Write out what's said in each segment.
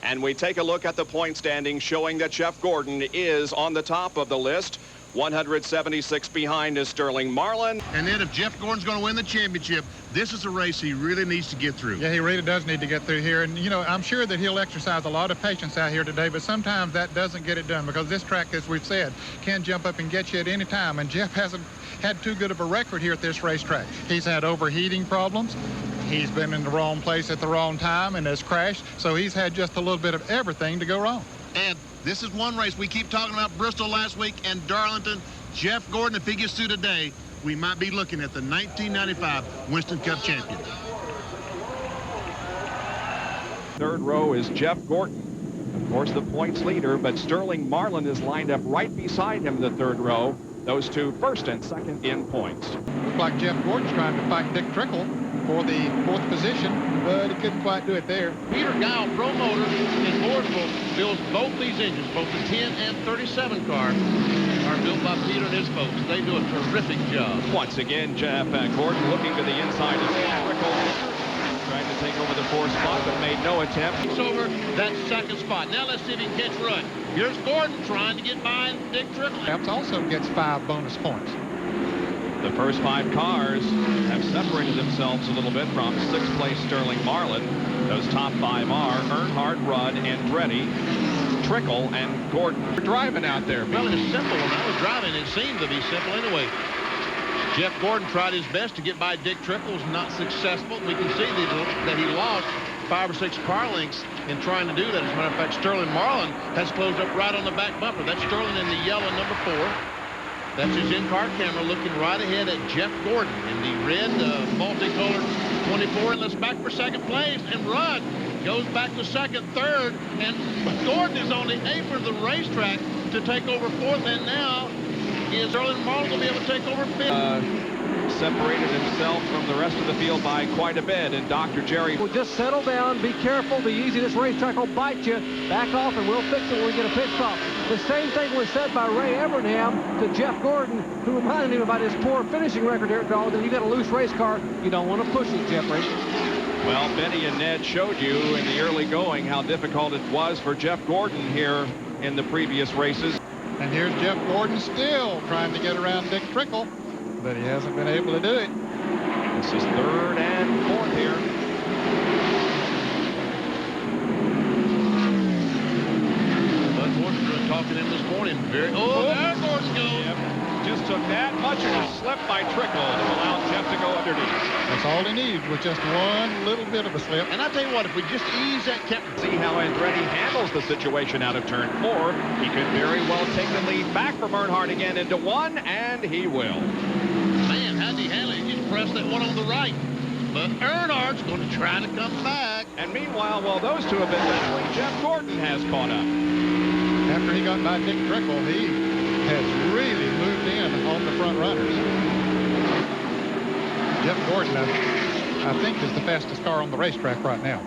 And we take a look at the point standings showing that Jeff Gordon is on the top of the list. 176 behind is Sterling Marlin. And then if Jeff Gordon's going to win the championship, this is a race he really needs to get through. Yeah, he really does need to get through here. And, you know, I'm sure that he'll exercise a lot of patience out here today, but sometimes that doesn't get it done because this track, as we've said, can jump up and get you at any time. And Jeff hasn't had too good of a record here at this racetrack. He's had overheating problems. He's been in the wrong place at the wrong time and has crashed. So he's had just a little bit of everything to go wrong. And this is one race we keep talking about, Bristol last week and Darlington. Jeff Gordon, if he gets through today, we might be looking at the 1995 Winston Cup champion. Third row is Jeff Gordon, of course the points leader, but Sterling Marlin is lined up right beside him in the third row. Those two first and second in points. Looks like Jeff Gordon's trying to fight Dick Trickle for the fourth position, but he couldn't quite do it there. Peter Gile Pro Motors in Mooresville builds both these engines, both the 10 and 37 car are built by Peter and his folks. They do a terrific job. Once again, Jeff Gordon looking to the inside of Trickle. Trying to take over the fourth spot, but made no attempt. He's over that second spot. Now let's see if he can catch Rudd. Here's Gordon trying to get by Dick Trickle. Perhaps also gets 5 bonus points. The first 5 cars have separated themselves a little bit from 6th place Sterling Marlin. Those top 5 are Earnhardt, Rudd, Andretti, Trickle, and Gordon. We're driving out there. Well, it's simple. When I was driving, it seemed to be simple anyway. Jeff Gordon tried his best to get by Dick Trickle, was not successful. We can see that he lost 5 or 6 car lengths in trying to do that. As a matter of fact, Sterling Marlin has closed up right on the back bumper. That's Sterling in the yellow number 4. That's his in-car camera looking right ahead at Jeff Gordon in the red multicolored 24. And let's back for second place. And Rudd goes back to second, third. And Gordon is on the apron of the racetrack to take over fourth. And now is Sterling Marlin going to be able to take over fifth? Separated himself from the rest of the field by quite a bit, and Dr. Jerry. Well, just settle down, be careful, be easy. This racetrack will bite you. Back off and we'll fix it when we get a pit stop. The same thing was said by Ray Evernham to Jeff Gordon, who reminded him about his poor finishing record here at Darlington. You got a loose race car, you don't want to push it, Jeffrey. Well, Benny and Ned showed you in the early going how difficult it was for Jeff Gordon here in the previous races. And here's Jeff Gordon still trying to get around Dick Trickle, but he hasn't been able to do it. This is third and fourth here. Bud Forster talking to him this morning. There Gordon goes. Yep. Just took that much of a slip by Trickle to allow Jeff to go underneath. That's all he needs, was just one little bit of a slip. And I tell you what, if we just ease that See how Andretti handles the situation out of turn 4. He could very well take the lead back from Earnhardt again into 1, and he will. Man, how's he handle it? He just pressed that one on the right. But Earnhardt's going to try to come back. And meanwhile, while those two have been battling, Jeff Gordon has caught up. After he got by Dick Trickle, he has really moved in on the front runners. Jeff Gordon, I think, is the fastest car on the racetrack right now.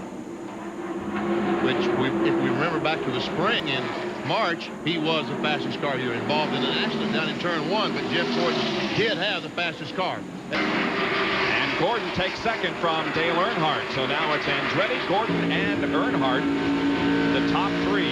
Which, if we remember back to the spring in March, he was the fastest car. He was involved in an accident down in turn 1, but Jeff Gordon did have the fastest car. And Gordon takes second from Dale Earnhardt. So now it's Andretti, Gordon, and Earnhardt, the top 3.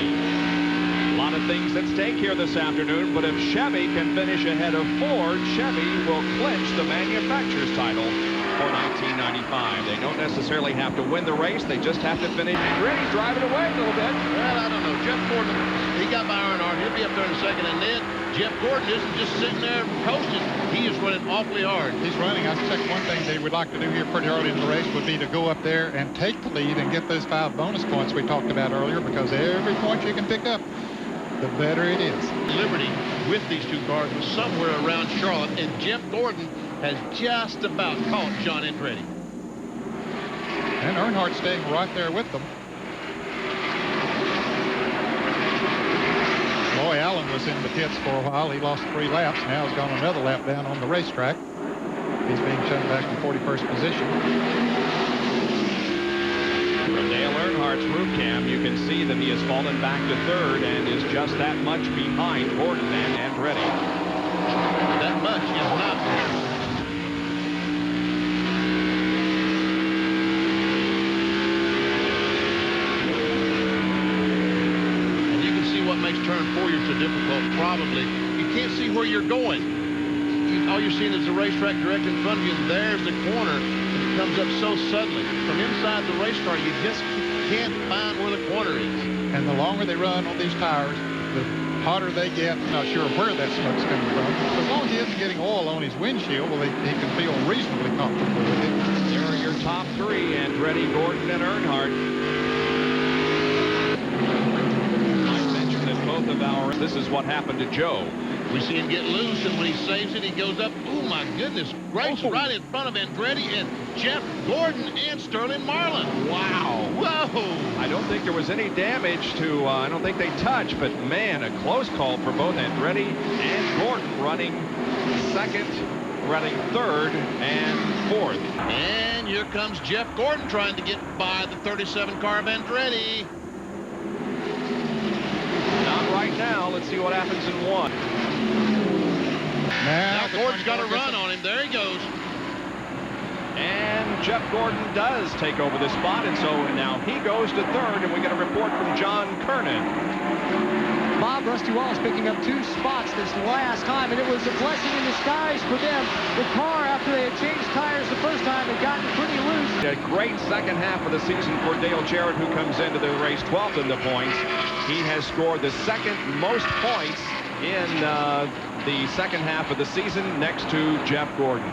A lot of things at stake here this afternoon, but if Chevy can finish ahead of Ford, Chevy will clinch the manufacturer's title for 1995. They don't necessarily have to win the race, they just have to finish. Andretti's driving away a little bit. Well, I don't know. Jeff Gordon, he got by Earnhardt. He'll be up there in a second. And then Jeff Gordon isn't just sitting there coasting. He is running awfully hard. He's running. I suspect one thing they would like to do here pretty early in the race would be to go up there and take the lead and get those 5 bonus points we talked about earlier, because every point you can pick up, the better it is. Liberty with these 2 cars was somewhere around Charlotte, and Jeff Gordon has just about caught John Andretti. And Earnhardt staying right there with them. Roy Allen was in the pits for a while. He lost 3 laps. Now he's gone another lap down on the racetrack. He's being shoved back in 41st position. From Dale Earnhardt's roof cam, you can see that he has fallen back to 3rd and is just that much behind Gordon and Andretti. That much is not. makes turn 4 so difficult, probably. You can't see where you're going. All you're seeing is the racetrack direct in front of you, and there's the corner. And it comes up so suddenly. From inside the race car, you just can't find where the corner is. And the longer they run on these tires, the hotter they get. I'm not sure where that smoke's coming from. As long as he isn't getting oil on his windshield, well, he can feel reasonably comfortable with it. There are your top three, Andretti, Gordon, and Earnhardt. I mentioned that both of our... This is what happened to Joe. We see him get loose, and when he saves it, he goes up. Oh, my goodness gracious, right in front of Andretti and Jeff Gordon and Sterling Marlin. Wow. Whoa. I don't think there was any damage to, I don't think they touched, but man, a close call for both Andretti and Gordon, running second, running third, and fourth. And here comes Jeff Gordon trying to get by the 37 car of Andretti. Not right now. Let's see what happens in one. Now Gordon's got a run on him. There he goes. And Jeff Gordon does take over the spot, and so now he goes to third, and we get a report from John Kernan. Bob, Rusty Wallace picking up 2 spots this last time, and it was a blessing in disguise for them. The car, after they had changed tires the first time, had gotten pretty loose. A great second half of the season for Dale Jarrett, who comes into the race 12th in the points. He has scored the second most points in the second half of the season, next to Jeff Gordon.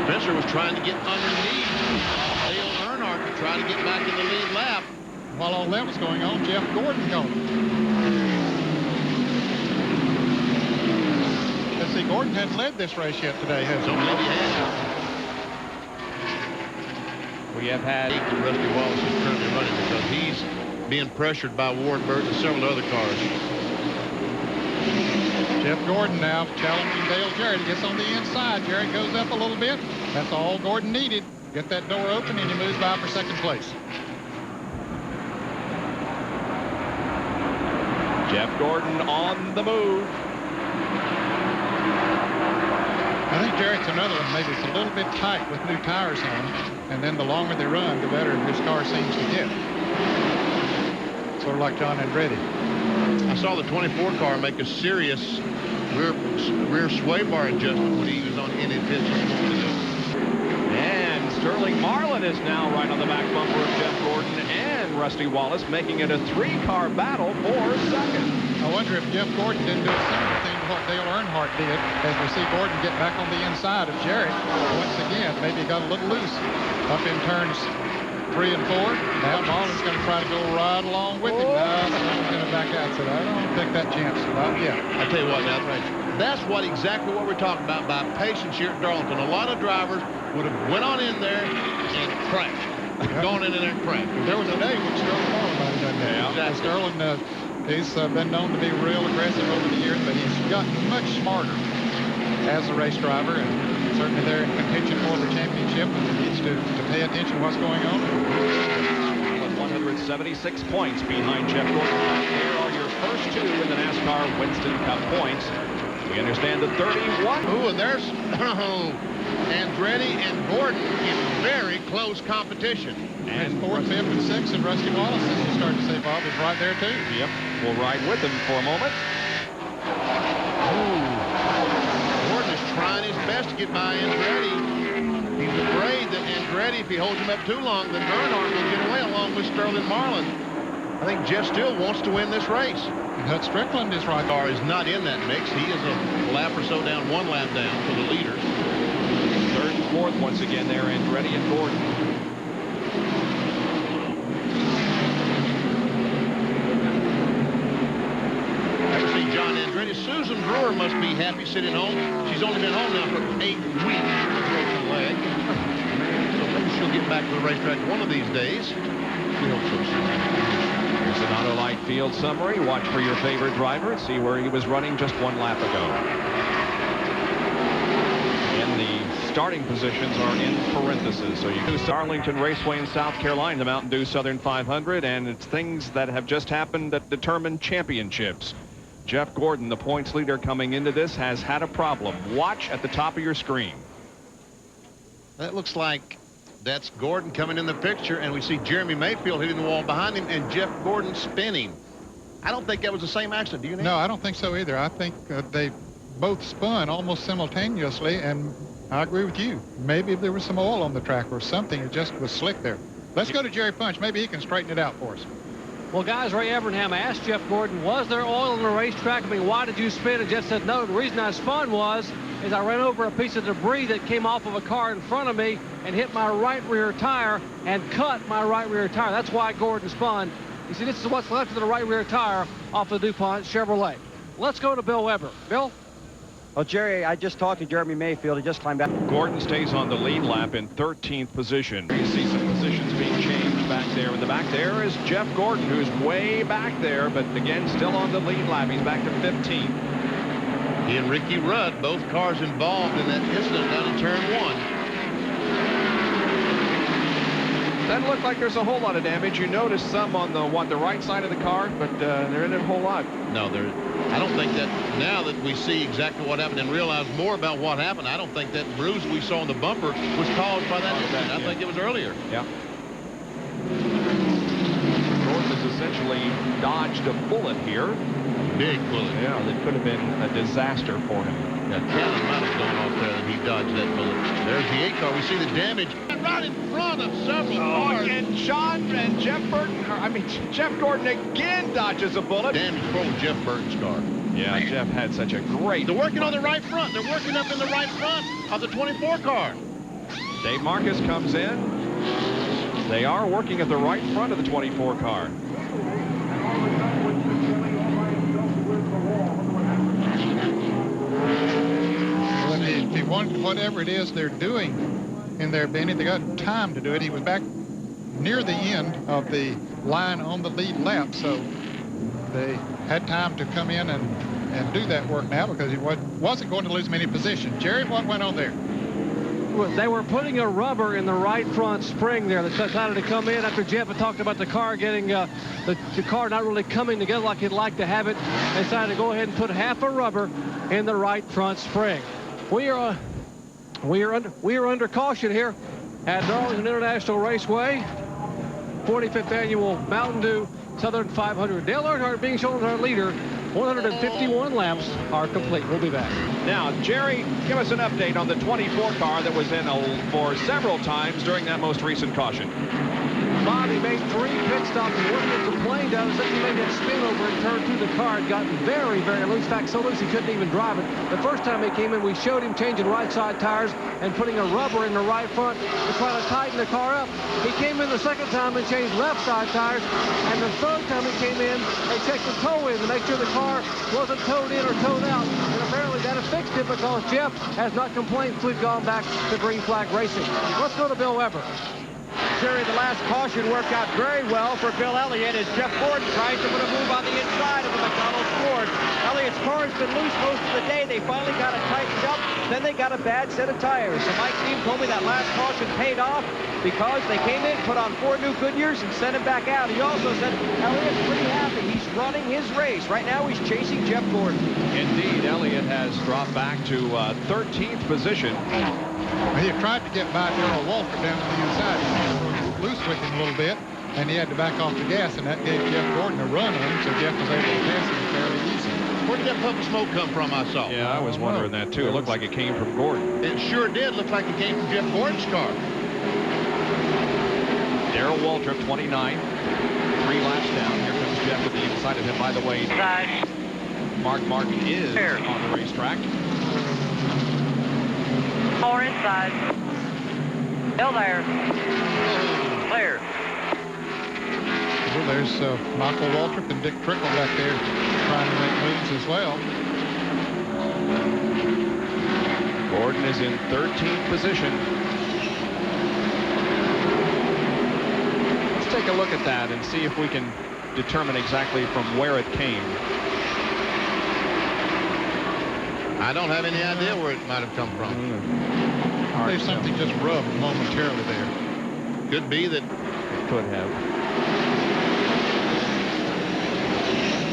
Spencer was trying to get underneath Dale Earnhardt to try to get back in the lead lap. While all that was going on, Jeff Gordon going. Let's see, Gordon hasn't led this race yet today, has he? We have had... Rusty Wallace is currently running because he's being pressured by Wardberg and several other cars. Jeff Gordon now challenging Dale Jarrett. He gets on the inside. Jarrett goes up a little bit. That's all Gordon needed. Get that door open, and he moves by for second place. Jeff Gordon on the move. I think Jarrett's another one. Maybe it's a little bit tight with new tires on, and then the longer they run, the better his car seems to get. Sort of like John Andretti. I saw the 24 car make a serious rear sway bar adjustment when he was on in his pits this morning. And Sterling Marlin is now right on the back bumper of Jeff Gordon and Rusty Wallace, making it a 3-car battle for second. I wonder if Jeff Gordon didn't do a similar thing to what Dale Earnhardt did, as we see Gordon get back on the inside of Jarrett once again. Maybe he got a little loose up in turns 3 and 4. Now Marlin's going to try to go right along with him. He's going to back out. So I don't take that chance. Not yet. I tell you what, now, that's exactly what we're talking about by patience here at Darlington. A lot of drivers would have went on in there and crashed. Gone in there and crashed. There was a day when Sterling Marlin might have done that. Yeah. Exactly. Sterling, he's been known to be real aggressive over the years, but he's gotten much smarter as a race driver, and certainly they're in contention for the championship, and he needs to pay attention to what's going on. 176 points behind Jeff Gordon. Here are your first 2 in the NASCAR Winston Cup points. We understand the 31. Ooh, and there's Andretti and Gordon in very close competition. And 4th, 5th, and 6th, and Rusty Wallace, as you start to say, Bob, is right there too. Yep, we'll ride with him for a moment. Ooh. Gordon is trying his best to get by Andretti. He's afraid that Andretti, if he holds him up too long, then Earnhardt will get away along with Sterling Marlin. I think Jeff still wants to win this race. Hut Strickland is right. Car is not in that mix. He is a lap or so down, 1 lap down for the leaders. 3rd and 4th once again there, Andretti and Gordon. I can see John Andretti. Susan Brewer must be happy sitting home. She's only been home now for 8 weeks with a broken leg. So maybe she'll get back to the racetrack one of these days. We hope so, Susan. Here's an Autolite field summary. Watch for your favorite driver and see where he was running just 1 lap ago. And the starting positions are in parentheses. So you do Darlington Raceway in South Carolina, the Mountain Dew Southern 500, and it's things that have just happened that determine championships. Jeff Gordon, the points leader coming into this, has had a problem. Watch at the top of your screen. That looks like that's Gordon coming in the picture, and we see Jeremy Mayfield hitting the wall behind him and Jeff Gordon spinning. I don't think that was the same accident. Do you, Nick? No, I don't think so either. I think they both spun almost simultaneously, and I agree with you. Maybe if there was some oil on the track or something, it just was slick there. Let's go to Jerry Punch. Maybe he can straighten it out for us. Well, guys, Ray Evernham asked Jeff Gordon, was there oil on the racetrack? I mean, why did you spin? And Jeff said, no, the reason I spun is I ran over a piece of debris that came off of a car in front of me and hit my right rear tire and cut my right rear tire. That's why Gordon spun. You see, this is what's left of the right rear tire off the DuPont Chevrolet. Let's go to Bill Weber. Bill? Well, Jerry, I just talked to Jeremy Mayfield. He just climbed back. Gordon stays on the lead lap in 13th position. You see some positions being changed back there. In the back there is Jeff Gordon, who's way back there, but again, still on the lead lap. He's back to 15th. He and Ricky Rudd, both cars involved in that incident down in turn 1. Doesn't look like there's a whole lot of damage. You notice some on the right side of the car, but there isn't a whole lot. No, I don't think that now that we see exactly what happened and realize more about what happened, I don't think that bruise we saw on the bumper was caused by that incident. I think it was earlier. Yeah. Gordon has essentially dodged a bullet here. Big bullet. Yeah, that could have been a disaster for him. That cannon might have gone off there and he dodged that bullet. There's the 8 car. We see the damage right in front of several cars. And Jeff Gordon again dodges a bullet. Damage for Jeff Burton's car. Yeah, Jeff had such a great... They're working on the right front. They're working up in the right front of the 24 car. Dave Marcus comes in. They are working at the right front of the 24 car. If he wanted whatever it is they're doing in there, Benny, they got time to do it. He was back near the end of the line on the lead lap, so they had time to come in and do that work now because he wasn't going to lose many positions. Jerry, what went on there? They were putting a rubber in the right front spring there. They decided to come in after Jeff had talked about the car getting the car not really coming together like he'd like to have it. They decided to go ahead and put half a rubber in the right front spring. We are under caution here at Darlington International Raceway, 45th annual Mountain Dew Southern 500. Dale Earnhardt being shown as our leader. 151 laps are complete. We'll be back. Now, Jerry, give us an update on the 24 car that was in for several times during that most recent caution. Bobby made 3 pit stops, and what he had complained of is that he made that spin over and turned through the car. It gotten very, very loose. In fact, so loose he couldn't even drive it. The first time he came in, we showed him changing right side tires and putting a rubber in the right front to try to tighten the car up. He came in the second time and changed left side tires, and the third time he came in, they checked the toe in to make sure the car wasn't towed in or towed out. And apparently that has fixed it because Jeff has not complained since we've gone back to green flag racing. Let's go to Bill Weber. Jerry, the last caution worked out very well for Bill Elliott as Jeff Gordon tries to put a move on the inside of the McDonald's Ford. Elliott's car has been loose most of the day. They finally got it tightened up. Then they got a bad set of tires. So Mike Dean told me that last caution paid off because they came in, put on 4 new Goodyears, and sent him back out. He also said Elliott's pretty happy. He's running his race. Right now he's chasing Jeff Gordon. Indeed, Elliott has dropped back to 13th position. He had tried to get by Darrell Walter down to the inside. He was loose with him a little bit, and he had to back off the gas, and that gave Jeff Gordon a run on him, so Jeff was able to pass him fairly easy. Where did that puff of smoke come from, I saw? Yeah, I was wondering that, too. It looked like it came from Gordon. It sure did look like it came from Jeff Gordon's car. Darrell Waltrip, 29. 3 laps down. Here comes Jeff at the inside of him. By the way, Mark Martin is on the racetrack. 4 inside. Still there. Clear. Well, there's Michael Waltrip and Dick Trickle back there trying to make moves as well. Gordon is in 13th position. Let's take a look at that and see if we can determine exactly from where it came. I don't have any idea where it might have come from. There's something just rubbed momentarily there. Could be that. It could have.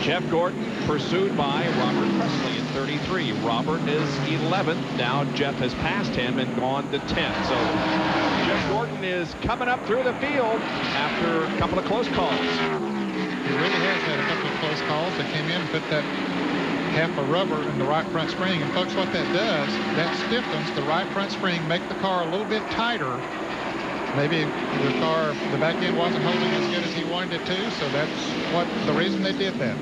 Jeff Gordon pursued by Robert Presley in 33. Robert is 11th. Now Jeff has passed him and gone to 10th. So Jeff Gordon is coming up through the field after a couple of close calls. He really has had a couple of close calls. because they came in and put that half a rubber in the right front spring. And folks, what that does, that stiffens the right front spring, make the car a little bit tighter. Maybe the back end wasn't holding as good as he wanted it to, so that's the reason they did that.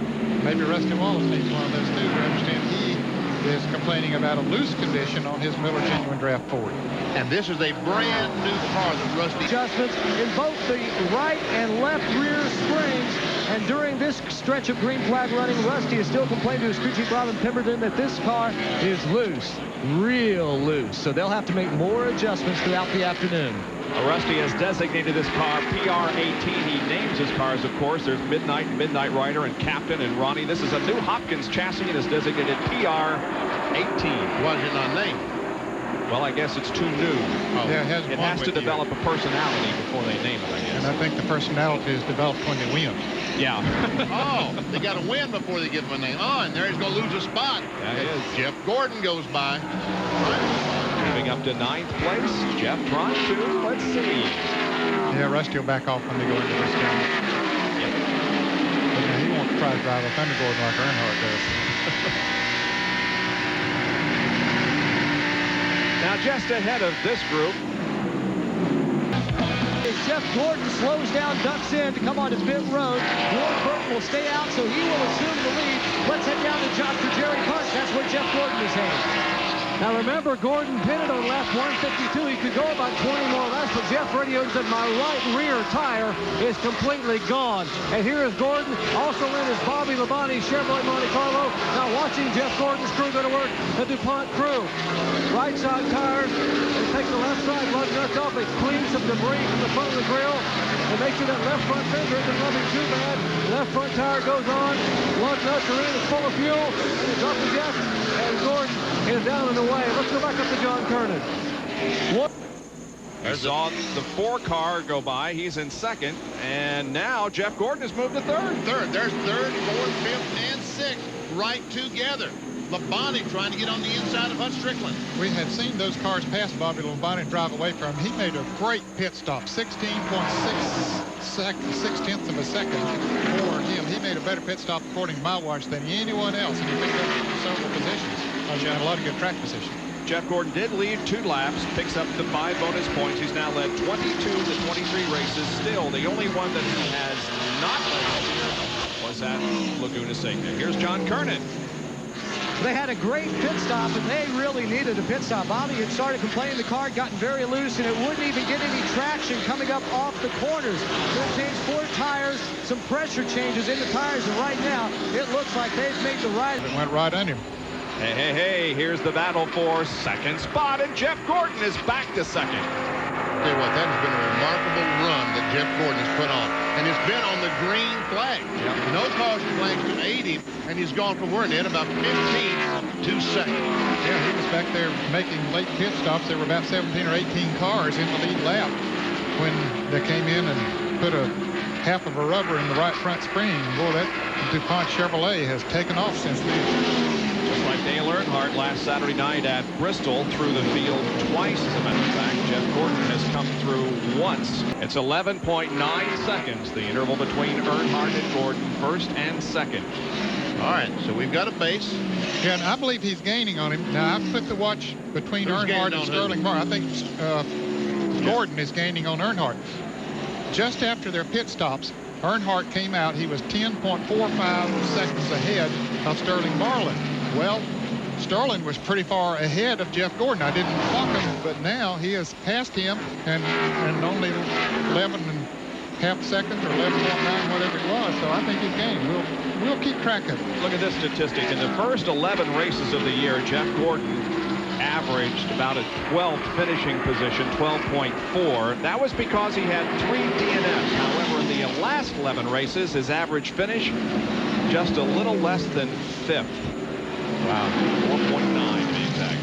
Maybe Rusty Wallace needs one of those too. I understand he is complaining about a loose condition on his Miller Genuine Draft Ford. And this is a brand new car that Rusty... Adjustments in both the right and left rear springs. And during this stretch of green flag running, Rusty is still complaining to his crew chief Robin Pemberton that this car is loose, real loose. So they'll have to make more adjustments throughout the afternoon. Rusty has designated this car PR-18. He names his cars, of course. There's Midnight, Midnight Rider, and Captain, and Ronnie. This is a new Hopkins chassis and is designated PR-18. Why is it not named? Well, I guess it's too new. Oh. Yeah, it has to develop a personality before they name it, I guess. And I think the personality is developed when they win. Yeah. Oh, they got to win before they give him a name. Oh, and there he's going to lose a spot. That is. Jeff Gordon goes by. Moving up to 9th place. Jeff trying to, let's see. Yeah, Rusty will back off when they go into this game. Yep. But he won't try to drive a Thunder Gordon like Earnhardt does. Now just ahead of this group. Jeff Gordon slows down, ducks in to come onto pit road. Ward Burton will stay out, so he will assume the lead. Let's head down to Dr. Jerry Park. That's where Jeff Gordon is heading. Now remember, Gordon pitted on lap 152. He could go about 20 more laps, but Jeff radioed that my right rear tire is completely gone. And here is Gordon, also in his Bobby Labonte Chevrolet Monte Carlo. Now watching Jeff Gordon's crew go to work, the DuPont crew. Right side tires, they take the left side lug nuts off. They clean some debris from the front of the grill and make sure that left front fender isn't rubbing too bad. Left front tire goes on, lug nuts are in, it's full of fuel, and it's off the jet, and Gordon is down and away. Let's go back up to John Kernan. I saw the 4 car go by. He's in 2nd, and now Jeff Gordon has moved to 3rd. There's 3rd, 4th, 5th, and 6th right together. Labonte trying to get on the inside of Hut Strickland. We had seen those cars pass Bobby Labonte drive away from him. He made a great pit stop, 16.6 sixteenths of a second for him. He made a better pit stop according to my watch than anyone else, and he picked up several positions. He had a lot of good track position. Jeff Gordon did lead 2 laps, picks up the 5 bonus points. He's now led 22 to 23 races. Still, the only one that he has not led was at Laguna Seca. Here's John Kernan. They had a great pit stop, and they really needed a pit stop. Bobby had started complaining the car had gotten very loose, and it wouldn't even get any traction coming up off the corners. They'll change 4 tires, some pressure changes in the tires, and right now, it looks like they've made the right. It went right under him. Hey, hey, hey, here's the battle for 2nd spot, and Jeff Gordon is back to 2nd. Tell you what, that has been a remarkable run that Jeff Gordon has put on. And it's been on the green flag. Yep. No caution flags to aid him, and he's gone from where in about 15th to 2nd. Yeah, he was back there making late pit stops. There were about 17 or 18 cars in the lead lap when they came in and put a half of a rubber in the right front spring. Boy, that DuPont Chevrolet has taken off since then. Just like Dale Earnhardt last Saturday night at Bristol, through the field twice. As a matter of fact, Jeff Gordon has come through once. It's 11.9 seconds, the interval between Earnhardt and Gordon, 1st and 2nd. All right, so we've got a base. Yeah, and I believe he's gaining on him. Now, I've put the watch between Earnhardt and Sterling Moore. I think Gordon is gaining on Earnhardt. Just after their pit stops, Earnhardt came out. He was 10.45 seconds ahead of Sterling Marlin. Well, Sterling was pretty far ahead of Jeff Gordon. I didn't clock him, but now he has passed him and only 11.5 seconds or 11.9, whatever it was. So I think he's gained. We'll keep track of it. Look at this statistic. In the first 11 races of the year, Jeff Gordon averaged about a 12th finishing position, 12.4. That was because he had 3 DNFs. However, in the last 11 races, his average finish just a little less than 5th. Wow, 4.9 to be exact.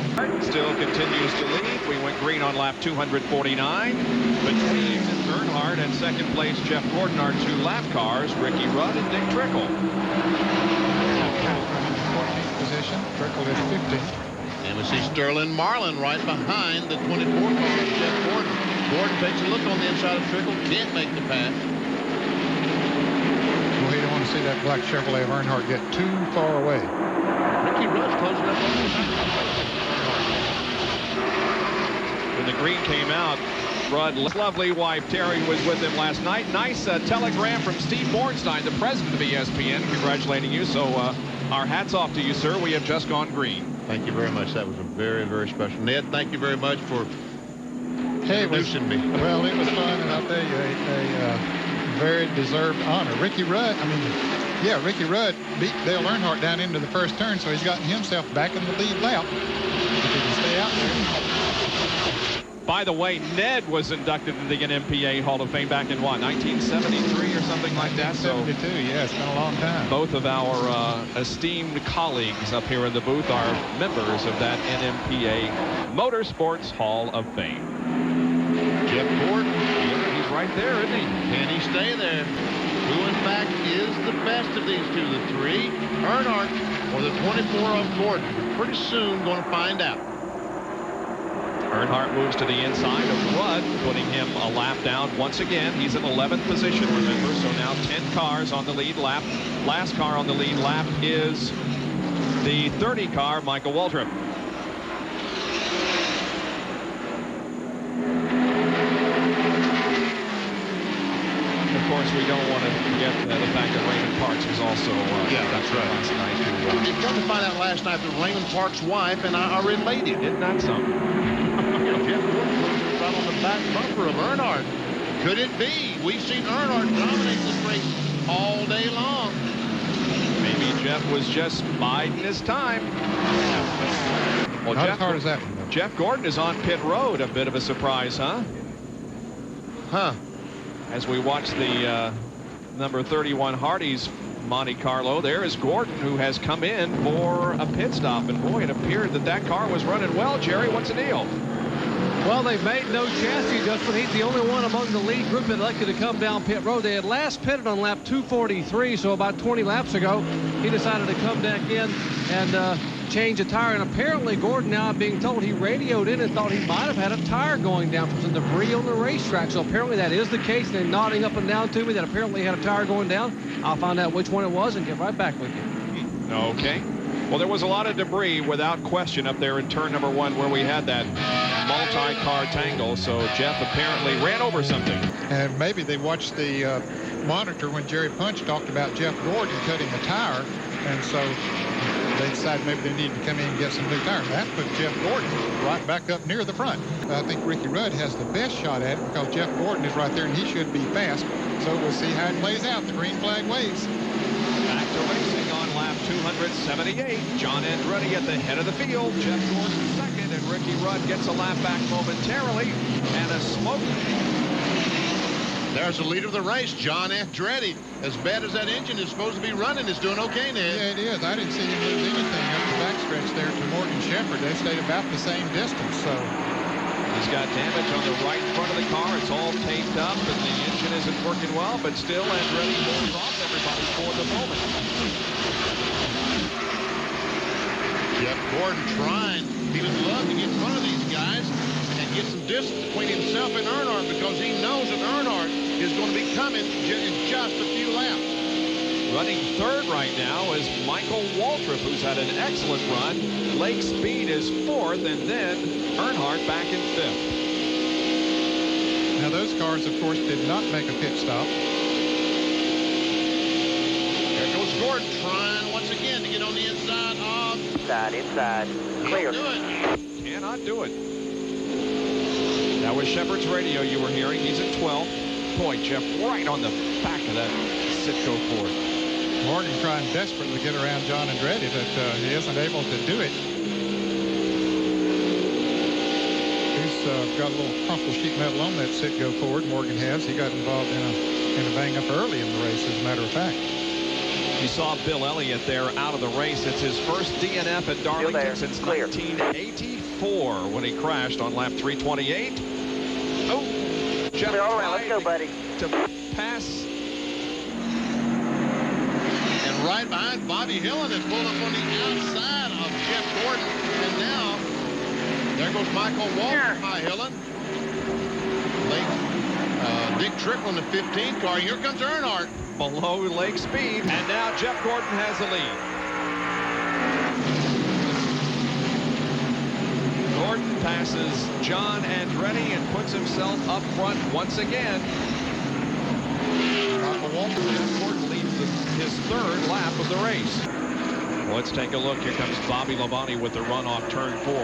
Still continues to lead. We went green on lap 249. Between Earnhardt and 2nd place Jeff Gordon are 2 lap cars, Ricky Rudd and Dick Trickle. 14th position. Trickle is 15th. And we see Sterling Marlin right behind the 24 car of Jeff Gordon. Gordon takes a look on the inside of Trickle, can't make the pass. Well, he don't want to see that black Chevrolet of Earnhardt get too far away. Ricky Rudd's closing up on When the green came out, Rudd's lovely wife Terry was with him last night. Nice telegram from Steve Bornstein, the president of ESPN, congratulating you. So our hats off to you, sir. We have just gone green. Thank you very much. That was a very, very special. Ned, thank you very much for introducing me. Well, it was fun, and I'll tell you, a very deserved honor. Ricky Rudd beat Dale Earnhardt down into the first turn, so he's gotten himself back in the lead lap. If he can stay out there. By the way, Ned was inducted into the NMPA Hall of Fame back in what, 1973 or something like that? 1972, yeah, it's been a long time. Both of our esteemed colleagues up here in the booth are members of that NMPA Motorsports Hall of Fame. Jeff Gordon. Yeah, he's right there, isn't he? Can he stay there? Who, in fact, is the best of these two? The 3, Earnhardt, or the 24 of Gordon? We're pretty soon going to find out. Earnhardt moves to the inside of Rudd, putting him a lap down once again. He's in 11th position, remember, so now 10 cars on the lead lap. Last car on the lead lap is the 30 car, Michael Waltrip. Of course, we don't want to forget the fact that Raymond Parks was also that's right. last night. We come to find out last night that Raymond Parks' wife and I are related. Isn't that something? Jeff Gordon was right on the back bumper of Earnhardt. Could it be? We've seen Earnhardt dominate this race all day long. Maybe Jeff was just biding his time. Well, Not as hard as that one, though. Jeff Gordon is on pit road. A bit of a surprise, huh? Huh. As we watch the number 31 Hardy's Monte Carlo, there is Gordon, who has come in for a pit stop. And boy, it appeared that that car was running well. Jerry, what's the deal? Well, they've made no chassis adjustment. He's the only one among the lead group that elected to come down pit road. They had last pitted on lap 243, so about 20 laps ago, he decided to come back in and change a tire. And apparently, Gordon, now I'm being told, he radioed in and thought he might have had a tire going down from some debris on the racetrack. So apparently that is the case. They're nodding up and down to me that apparently he had a tire going down. I'll find out which one it was and get right back with you. Okay. Well, there was a lot of debris without question up there in turn number 1 where we had that multi-car tangle. So Jeff apparently ran over something. And maybe they watched the monitor when Jerry Punch talked about Jeff Gordon cutting a tire. And so they decided maybe they needed to come in and get some new tires. That put Jeff Gordon right back up near the front. I think Ricky Rudd has the best shot at it because Jeff Gordon is right there and he should be fast. So we'll see how it plays out. The green flag waves. Back to racing on lap 278. John Andretti at the head of the field. Jeff Gordon second, and Ricky Rudd gets a lap back momentarily. And a smoke. There's the leader of the race, John Andretti. As bad as that engine is supposed to be running, it's doing okay, Ned. Yeah, it is. I didn't see him lose anything up the backstretch there to Morgan Shepherd. They stayed about the same distance, so. He's got damage on the right front of the car. It's all taped up, and the engine isn't working well, but still Andretti holds off everybody for the moment. Jeff Gordon trying. He would love to get in front of these guys and get some distance between himself and Earnhardt because he knows that Earnhardt is going to be coming in just a few laps. Running third right now is Michael Waltrip, who's had an excellent run. Lake Speed is fourth, and then Earnhardt back in fifth. Now those cars, of course, did not make a pit stop. There goes Gordon trying once again to get on the inside of... Inside. Clear. He'll do it. Cannot do it. That was Shepherd's radio you were hearing. He's at 12th. Boy, Jeff, right on the back of that Citgo Ford. Morgan trying desperately to get around John Andretti, but he isn't able to do it. He's got a little crumpled sheet metal on that Citgo Ford. Morgan has. He got involved in a bang-up early in the race, as a matter of fact. You saw Bill Elliott there out of the race. It's his first DNF at Darlington since 1984 when he crashed on lap 328. Oh, Jeff, all right, let's go, buddy. To pass. And right behind Bobby Hillen has pulled up on the outside of Jeff Gordon. And now, there goes Michael Waltrip by Hillen. Dick Trickle in the 15 car. Here comes Earnhardt. Below lake speed. And now Jeff Gordon has the lead. Gordon passes John Andretti and puts himself up front once again. Jeff Gordon leads his third lap of the race. Let's take a look. Here comes Bobby Labonte with the run off turn 4.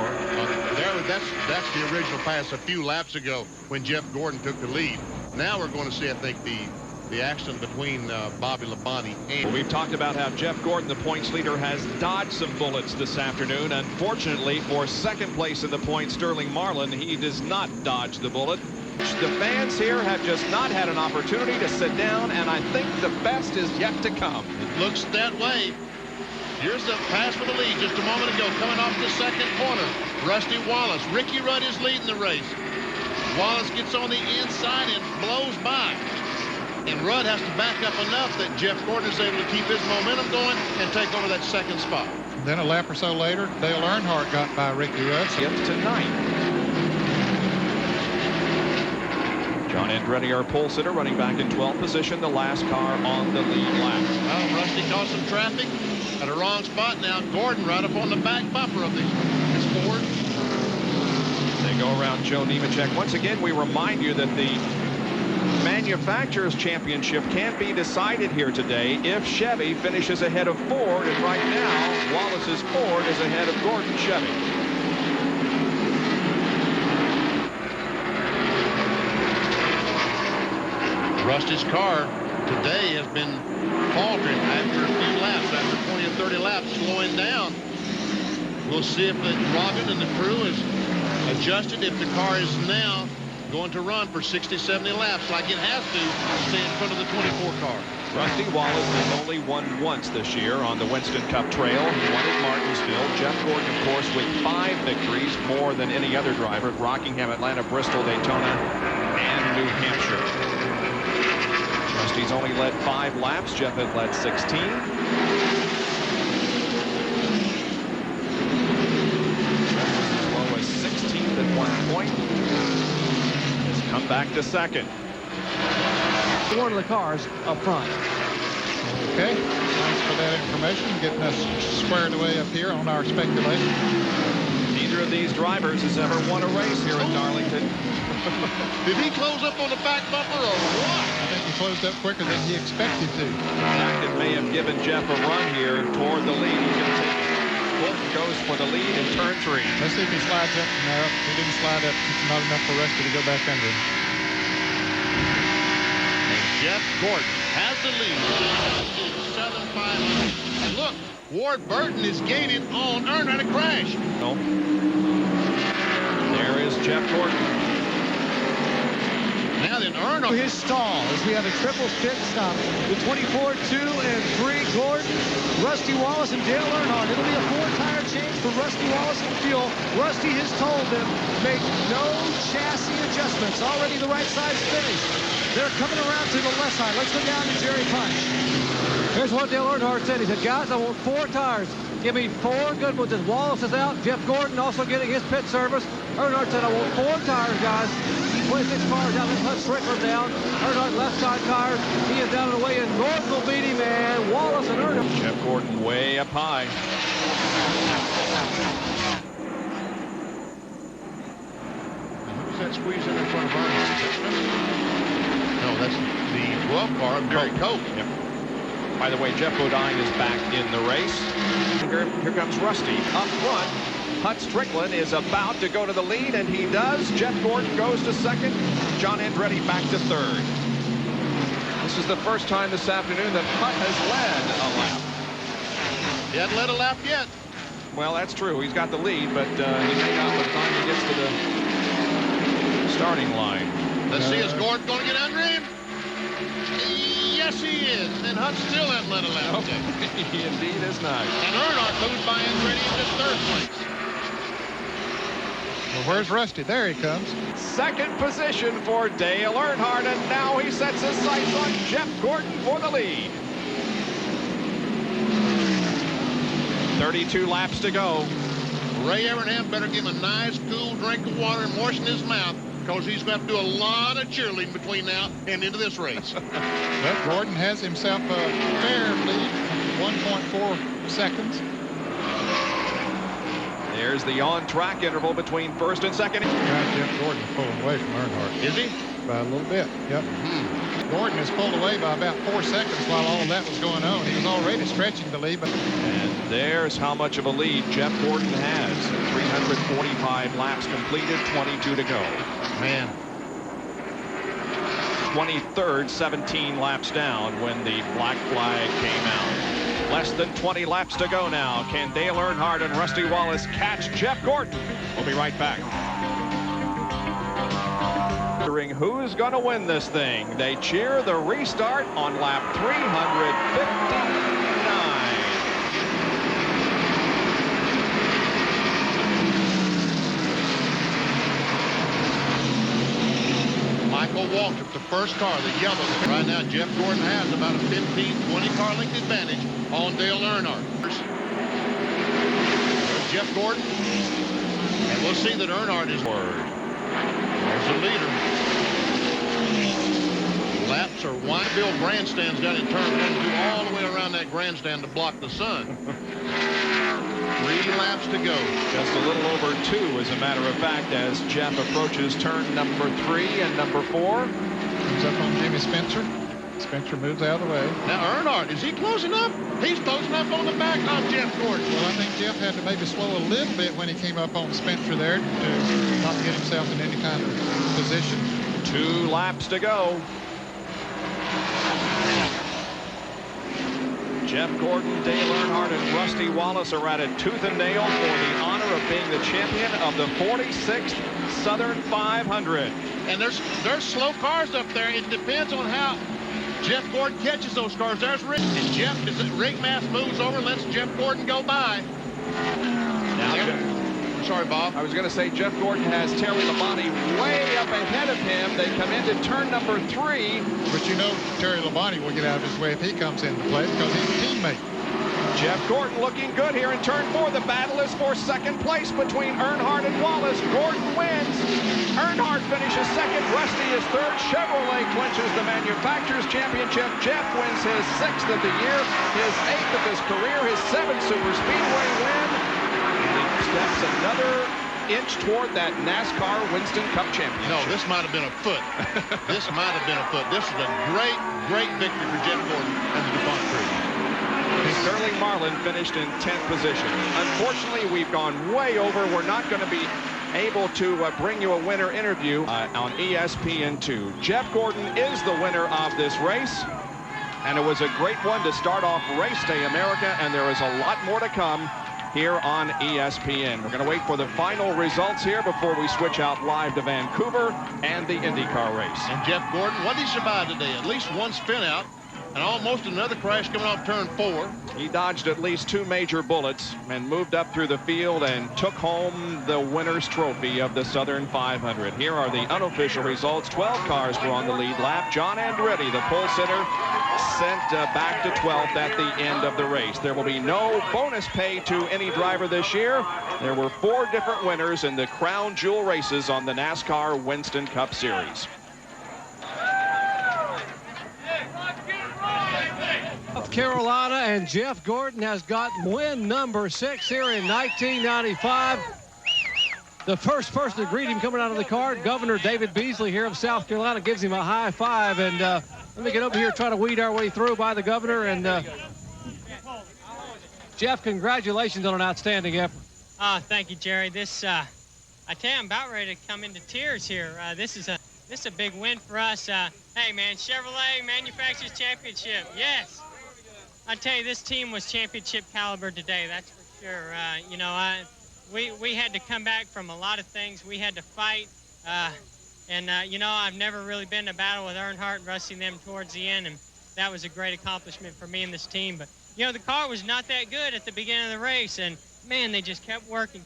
That's the original pass a few laps ago when Jeff Gordon took the lead. Now we're going to see, I think, the accident between Bobby Labonte and... Well, we've talked about how Jeff Gordon, the points leader, has dodged some bullets this afternoon. Unfortunately, for second place in the points, Sterling Marlin, he does not dodge the bullet. The fans here have just not had an opportunity to sit down, and I think the best is yet to come. It looks that way. Here's the pass for the lead just a moment ago, coming off the second corner. Rusty Wallace. Ricky Rudd is leading the race. Wallace gets on the inside and blows by. And Rudd has to back up enough that Jeff Gordon is able to keep his momentum going and take over that second spot. Then a lap or so later, Dale Earnhardt got by Ricky Rudd. Gets to 9th. John Andretti, our pole sitter, running back in 12th position, the last car on the lead lap. Well, Rusty caused some traffic at a wrong spot. Now Gordon right up on the back bumper of his Ford. They go around Joe Nemechek. Once again, we remind you that the Manufacturers Championship can't be decided here today if Chevy finishes ahead of Ford, and right now Wallace's Ford is ahead of Gordon's Chevy. Rusty's car today has been faltering after a few laps, after 20 or 30 laps, slowing down. We'll see if Robin and the crew is adjusted, if the car is now going to run for 60, 70 laps like it has to stay in front of the 24 car. Rusty Wallace has only won once this year on the Winston Cup Trail. He won at Martinsville. Jeff Gordon, of course, with 5 victories, more than any other driver at Rockingham, Atlanta, Bristol, Daytona, and New Hampshire. Rusty's only led 5 laps. Jeff has led 16. As low as 16th at one point. Has come back to second. One of the cars up front. Okay, thanks for that information, getting us squared away up here on our speculation. Neither of these drivers has ever won a race here at Darlington. Did he close up on the back bumper or what? I think he closed up quicker than he expected to. In fact, it may have given Jeff a run here toward the lead. Gordon goes for the lead in turn 3. Let's see if he slides up. No, he didn't slide up. It's not enough for Rusty to go back under him. Jeff Gordon has the lead. Southern 500. And look, Ward Burton is gaining on Earnhardt. A crash. No. There is Jeff Gordon. Now then, Earnhardt. His stall as we have a triple pit stop. The 24, 2, and 3, Gordon, Rusty Wallace, and Dale Earnhardt. It'll be a 4-tire change for Rusty Wallace and fuel. Rusty has told them make no chassis adjustments. Already the right side's finished. They're coming around to the left side. Let's go down to Jerry Punch. Here's what Dale Earnhardt said. He said, guys, I want 4 tires. Give me 4 good ones. As Wallace is out, Jeff Gordon also getting his pit service. Earnhardt said, I want 4 tires, guys. 26 cars out. Let's put Strickland down. Earnhardt left side tires. He is down and away, and Gordon will beat him, man. Wallace and Earnhardt. Jeff Gordon way up high. Who's that squeezing in front of Earnhardt? No, that's the 12 car of Gary Cope. Yep. By the way, Jeff Bodine is back in the race. Here comes Rusty up front. Hut Strickland is about to go to the lead, and he does. Jeff Gordon goes to second. John Andretti back to third. This is the first time this afternoon that Hut has led a lap. He hasn't led a lap yet. Well, that's true. He's got the lead, but he may not by the time he gets to the starting line. Let's see, is Gordon going to get under him? Yes, he is. And Hutt still hasn't led a lap yet. He indeed is not. And Earnhardt moves by Andretti into 3rd place. Well, where's Rusty? There he comes. Second position for Dale Earnhardt, and now he sets his sights on Jeff Gordon for the lead. 32 laps to go. Ray Evernham better give him a nice, cool drink of water and moisten his mouth, because he's going to have to do a lot of cheerleading between now and into this race. But Gordon has himself a fair lead, 1.4 seconds. There's the on-track interval between first and second. Jeff Gordon is pulling away from Earnhardt. Is he? By a little bit, yep. Gordon is pulled away by about 4 seconds while all of that was going on. He was already stretching the lead. But And there's how much of a lead Jeff Gordon has. 345 laps completed, 22 to go. Man. 23rd, 17 laps down when the black flag came out. Less than 20 laps to go now. Can Dale Earnhardt and Rusty Wallace catch Jeff Gordon? We'll be right back. Wondering who's going to win this thing. They cheer the restart on lap 359. Michael Waltrip, the first car, the yellow. Right now, Jeff Gordon has about a 15-20 car length advantage on Dale Earnhardt. There's Jeff Gordon. And we'll see that Earnhardt is word. There's the leader. Laps are wide. Bill grandstand's got in turn 1 and 2 all the way around that grandstand to block the sun. 3 laps to go. Just a little over 2, as a matter of fact, as Jeff approaches turn number 3 and number 4. Comes up on Jimmy Spencer. Spencer moves out of the way. Now Earnhardt, is he close enough? He's close enough on the back of Jeff Gordon. Well, I think Jeff had to maybe slow a little bit when he came up on Spencer there to not get himself in any kind of position. 2 laps to go. Jeff Gordon, Dale Earnhardt, and Rusty Wallace are at it tooth and nail for the honor of being the champion of the 46th Southern 500. And there's slow cars up there. It depends on how Jeff Gordon catches those cars. There's Rick. And Jeff, as Rick Mass moves over, lets Jeff Gordon go by. Now, sorry, Bob. I was going to say Jeff Gordon has Terry Labonte way up ahead of him. They come into turn number 3. But you know Terry Labonte will get out of his way if he comes into play because he's a teammate. Jeff Gordon looking good here in turn 4. The battle is for second place between Earnhardt and Wallace. Gordon wins. Earnhardt finishes second. Rusty is third. Chevrolet clinches the manufacturer's championship. Jeff wins his 6th of the year, his 8th of his career, his 7th super speedway win. And he steps another inch toward that NASCAR Winston Cup championship. No, this might have been a foot. This might have been a foot. This is a great, great victory for Jeff Gordon and the DuPont crew. Sterling Marlin finished in 10th position. Unfortunately, we've gone way over. We're not going to be able to bring you a winner interview on ESPN2. Jeff Gordon is the winner of this race, and it was a great one to start off Race Day America, and there is a lot more to come here on ESPN. We're going to wait for the final results here before we switch out live to Vancouver and the IndyCar race. And Jeff Gordon, what did he survive today? At least one spin out. And almost another crash coming off turn 4. He dodged at least 2 major bullets and moved up through the field and took home the winner's trophy of the Southern 500. Here are the unofficial results. 12 cars were on the lead lap. John Andretti, the pole sitter, sent back to 12th at the end of the race. There will be no bonus pay to any driver this year. There were 4 different winners in the crown jewel races on the NASCAR Winston Cup Series. South Carolina, and Jeff Gordon has got win number 6 here in 1995. The first person to greet him coming out of the car, Governor David Beasley here of South Carolina, gives him a high five. And let me get over here, try to weed our way through by the governor. And Jeff, congratulations on an outstanding effort. Thank you, Jerry. This, I tell you, I'm about ready to come into tears here. This is a big win for us. Hey, man, Chevrolet Manufacturers Championship, yes. I tell you, this team was championship caliber today, that's for sure. You know, we had to come back from a lot of things. We had to fight. You know, I've never really been in a battle with Earnhardt and Rusty and them towards the end, and that was a great accomplishment for me and this team. But, you know, the car was not that good at the beginning of the race, and, man, they just kept working.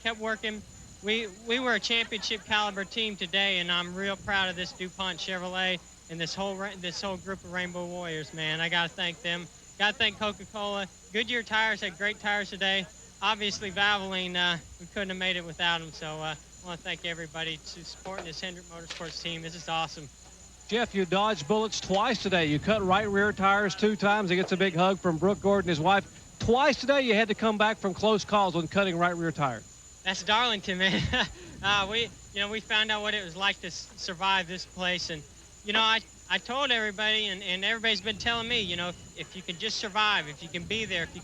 We were a championship caliber team today, and I'm real proud of this DuPont Chevrolet and this whole group of Rainbow Warriors, man. I got to thank them. Got to thank Coca-Cola. Goodyear tires had great tires today. Obviously, Valvoline, we couldn't have made it without them. So want to thank everybody to supporting this Hendrick Motorsports team. This is awesome. Jeff, you dodged bullets twice today. You cut right rear tires 2 times. He gets a big hug from Brooke Gordon, his wife. Twice today you had to come back from close calls when cutting right rear tires. That's Darlington, man. We found out what it was like to survive this place. And, I told everybody, and everybody's been telling me, if you can just survive, if you can be there, you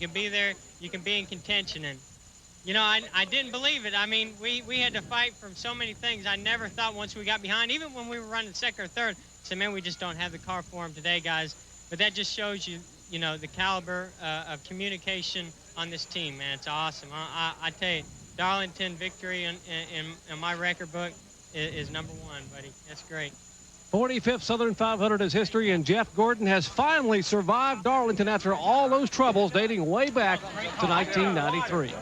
can be in contention. And, I didn't believe it. I mean, we had to fight from so many things. I never thought once we got behind, even when we were running second or third, I said, man, we just don't have the car for them today, guys. But that just shows you, the caliber of communication on this team, man. It's awesome. I tell you, Darlington victory in my record book is #1, buddy. That's great. 45th Southern 500 is history, and Jeff Gordon has finally survived Darlington after all those troubles dating way back to 1993.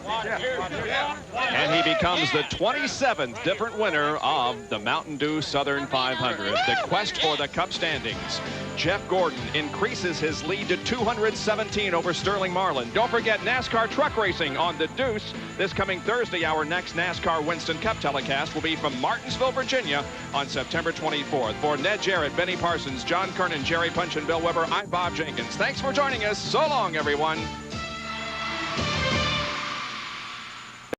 And he becomes the 27th different winner of the Mountain Dew Southern 500. The quest for the Cup standings. Jeff Gordon increases his lead to 217 over Sterling Marlin. Don't forget NASCAR truck racing on the Deuce this coming Thursday. Our next NASCAR Winston Cup telecast will be from Martinsville, Virginia on September 24th. For Ned Jarrett, Benny Parsons, John Kernan, Jerry Punch, and Bill Weber, I'm Bob Jenkins. Thanks for joining us. So long, everyone.